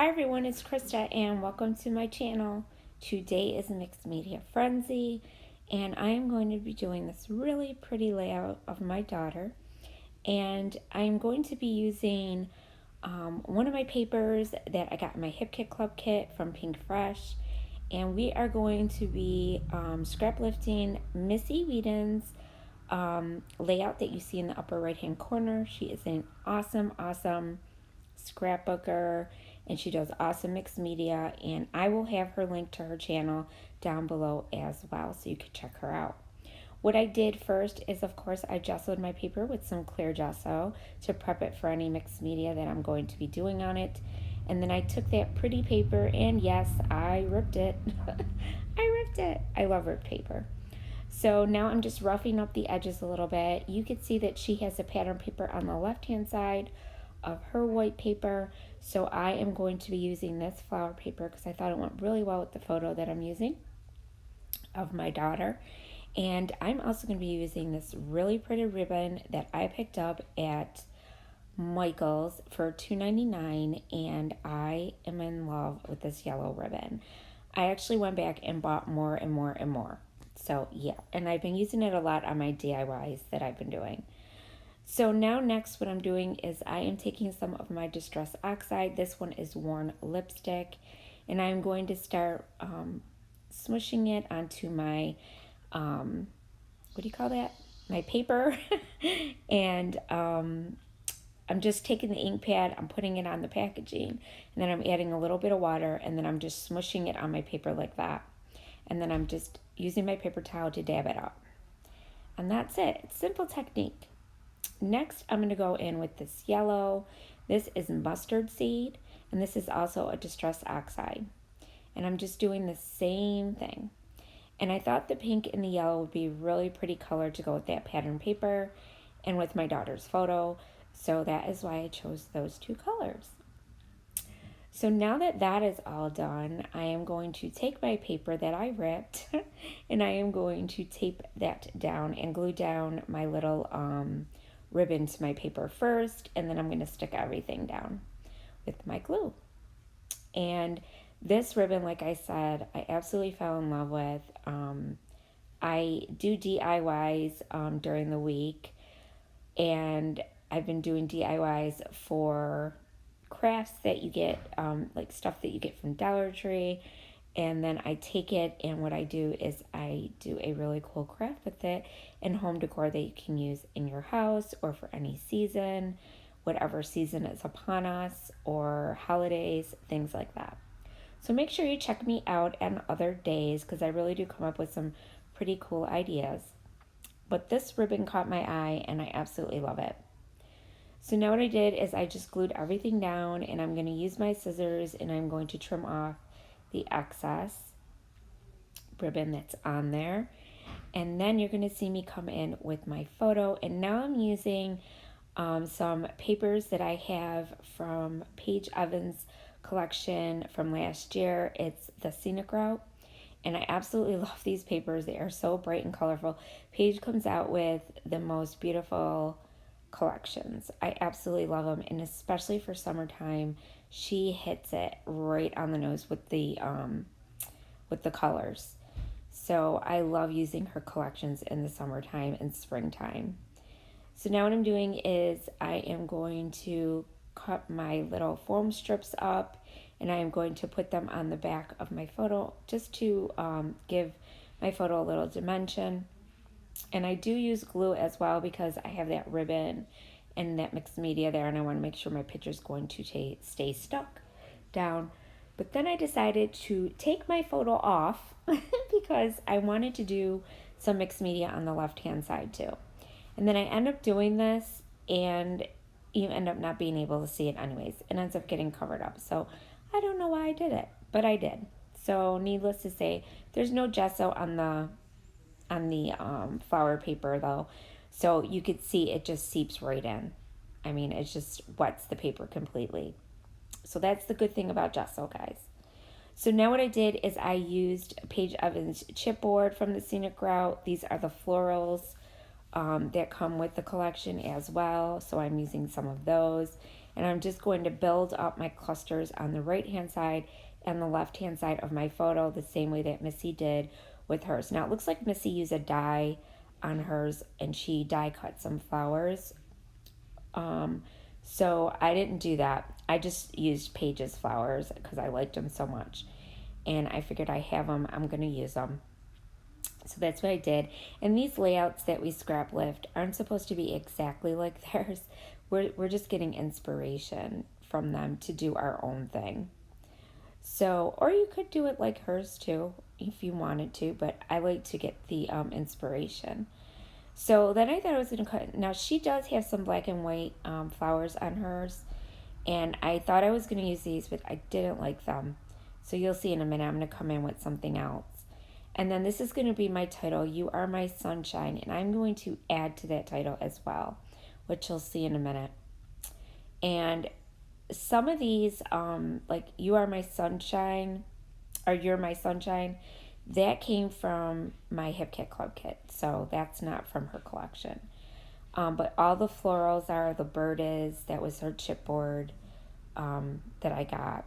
Hi everyone, it's Krista and welcome to my channel. Today is Mixed Media Frenzy and I am going to be doing this really pretty layout of my daughter, and I'm going to be using one of my papers that I got in my Hip Kit Club kit from Pink Fresh, and we are going to be scrap lifting Missy Whedon's layout that you see in the upper right hand corner. She is an awesome scrapbooker and she does awesome mixed media, and I will have her link to her channel down below as well so you can check her out. What I did first is, of course, I gessoed my paper with some clear gesso to prep it for any mixed media that I'm going to be doing on it. And then I took that pretty paper and yes, I ripped it. I ripped it. I love ripped paper. So now I'm just roughing up the edges a little bit. You can see that she has a pattern paper on the left hand side of her white paper. So I am going to be using this flower paper because I thought it went really well with the photo that I'm using of my daughter. And I'm also going to be using this really pretty ribbon that I picked up at Michael's for $2.99, and I am in love with this yellow ribbon. I actually went back and bought more and more and more. So yeah, and I've been using it a lot on my DIYs that I've been doing. So now next what I'm doing is I am taking some of my Distress Oxide. This one is Worn Lipstick. And I'm going to start smushing it onto my, what do you call that? My paper. And I'm just taking the ink pad, I'm putting it on the packaging. And then I'm adding a little bit of water. And then I'm just smushing it on my paper like that. And then I'm just using my paper towel to dab it up. And that's it. It's simple technique. Next, I'm going to go in with this yellow. This is mustard seed, and this is also a Distress Oxide. And I'm just doing the same thing. And I thought the pink and the yellow would be really pretty color to go with that pattern paper and with my daughter's photo. So that is why I chose those two colors. So now that that is all done, I am going to take my paper that I ripped and I am going to tape that down and glue down my little ribbon to my paper first, and then I'm going to stick everything down with my glue. And this ribbon, like I said, I absolutely fell in love with. I do DIYs during the week, and I've been doing DIYs for crafts that you get, like stuff that you get from Dollar Tree. And then I take it, and what I do is I do a really cool craft with it and home decor that you can use in your house or for any season, whatever season is upon us, or holidays, things like that. So make sure you check me out on other days because I really do come up with some pretty cool ideas. But this ribbon caught my eye and I absolutely love it. So now what I did is I just glued everything down, and I'm going to use my scissors and I'm going to trim off the excess ribbon that's on there. And then you're going to see me come in with my photo, and now I'm using some papers that I have from Paige Evans' collection from last year. It's the Scenic Route, and I absolutely love these papers. They are so bright and colorful. Paige comes out with the most beautiful collections. I absolutely love them, and especially for summertime, she hits it right on the nose with the colors. So I love using her collections in the summertime and springtime. So now what I'm doing is I am going to cut my little foam strips up, and I am going to put them on the back of my photo just to give my photo a little dimension. And I do use glue as well because I have that ribbon and that mixed media there, and I want to make sure my picture is going to stay stuck down. But then I decided to take my photo off because I wanted to do some mixed media on the left hand side too. And then I end up doing this, and you end up not being able to see it anyways. It ends up getting covered up. So I don't know why I did it, but I did. So needless to say, there's no gesso on the flower paper though, so you could see it just seeps right in. I mean, it just wets the paper completely. So that's the good thing about gesso, guys. So now what I did is I used Paige Evans chipboard from the Scenic Route. These are the florals that come with the collection as well, so I'm using some of those. And I'm just going to build up my clusters on the right hand side and the left hand side of my photo the same way that Missy did with hers. Now it looks like Missy used a die on hers and she die cut some flowers. So I didn't do that. I just used Paige's flowers because I liked them so much. And I figured I have them, I'm going to use them. So that's what I did. And these layouts that we scrap lift aren't supposed to be exactly like theirs. We're just getting inspiration from them to do our own thing. So, or you could do it like hers too, if you wanted to, but I like to get the inspiration. So then I thought I was going to cut. Now she does have some black and white flowers on hers. And I thought I was going to use these, but I didn't like them. So you'll see in a minute, I'm going to come in with something else. And then this is going to be my title, You Are My Sunshine. And I'm going to add to that title as well, which you'll see in a minute. And some of these, like You Are My Sunshine, or You're My Sunshine, that came from my Hip Kit Club kit. So that's not from her collection. But all the florals are, the bird is, that was her chipboard that I got.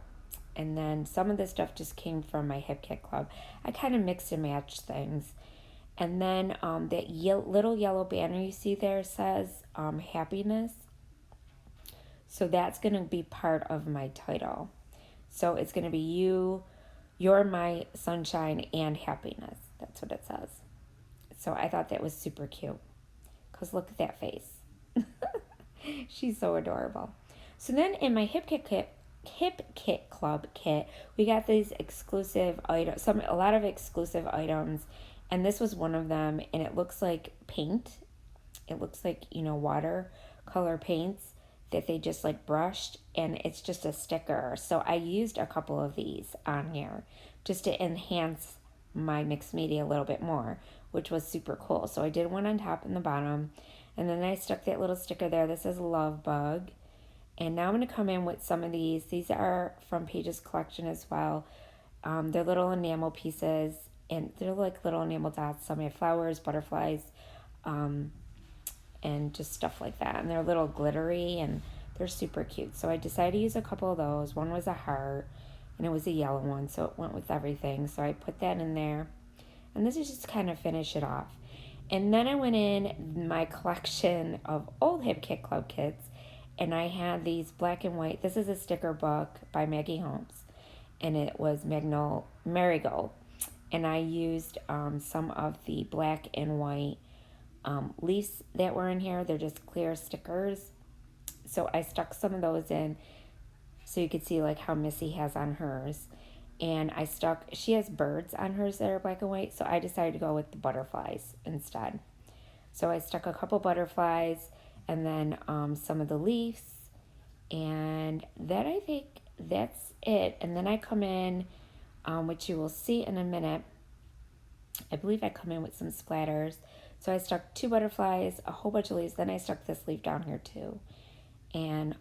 And then some of the stuff just came from my Hip Kit Club. I kind of mixed and matched things. And then that little yellow banner you see there says happiness. So that's going to be part of my title. So it's going to be You're My Sunshine and Happiness. That's what it says. So I thought that was super cute. Because look at that face. She's so adorable. So then in my Hip Kit Club kit, we got these exclusive items, a lot of exclusive items, and this was one of them, and it looks like paint. It looks like, watercolor paints that they just like brushed, and it's just a sticker. So I used a couple of these on here just to enhance my mixed media a little bit more, which was super cool. So I did one on top and the bottom, and then I stuck that little sticker there. This is Love Bug. And now I'm going to come in with some of these. These are from Paige's collection as well. They're little enamel pieces, and they're like little enamel dots. Some have flowers, butterflies, and just stuff like that. And they're a little glittery, and they're super cute. So I decided to use a couple of those. One was a heart, and it was a yellow one, so it went with everything. So I put that in there. And this is just to kind of finish it off. And then I went in my collection of old Hip Kit Club kits, and I had these black and white. This is a sticker book by Maggie Holmes, and it was Marigold. And I used some of the black and white leaves that were in here. They're just clear stickers. So I stuck some of those in so you could see like how Missy has on hers. And she has birds on hers that are black and white, so I decided to go with the butterflies instead. So I stuck a couple butterflies and then some of the leaves, and that I think that's it. And then I come in, which you will see in a minute, I believe I come in with some splatters. So I stuck 2 butterflies, a whole bunch of leaves, then I stuck this leaf down here too. And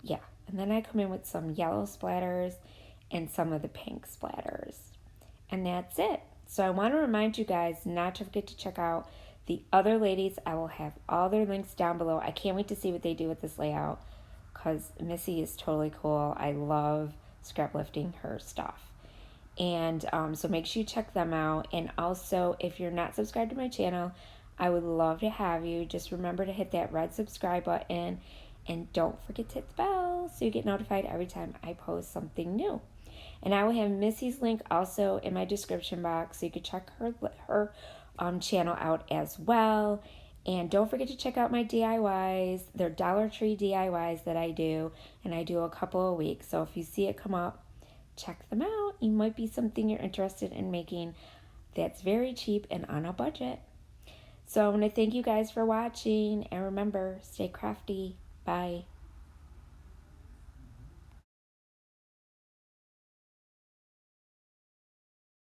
yeah, and then I come in with some yellow splatters and some of the pink splatters. And that's it. So I want to remind you guys not to forget to check out the other ladies. I will have all their links down below. I can't wait to see what they do with this layout because Missy is totally cool. I love scrap lifting her stuff. And so make sure you check them out. And also, if you're not subscribed to my channel, I would love to have you. Just remember to hit that red subscribe button. And don't forget to hit the bell so you get notified every time I post something new. And I will have Missy's link also in my description box so you can check her channel out as well. And don't forget to check out my DIYs. They're Dollar Tree DIYs that I do, and I do a couple a week. So if you see it come up, check them out. You might be something you're interested in making that's very cheap and on a budget. So I want to thank you guys for watching, and remember, stay crafty. Bye.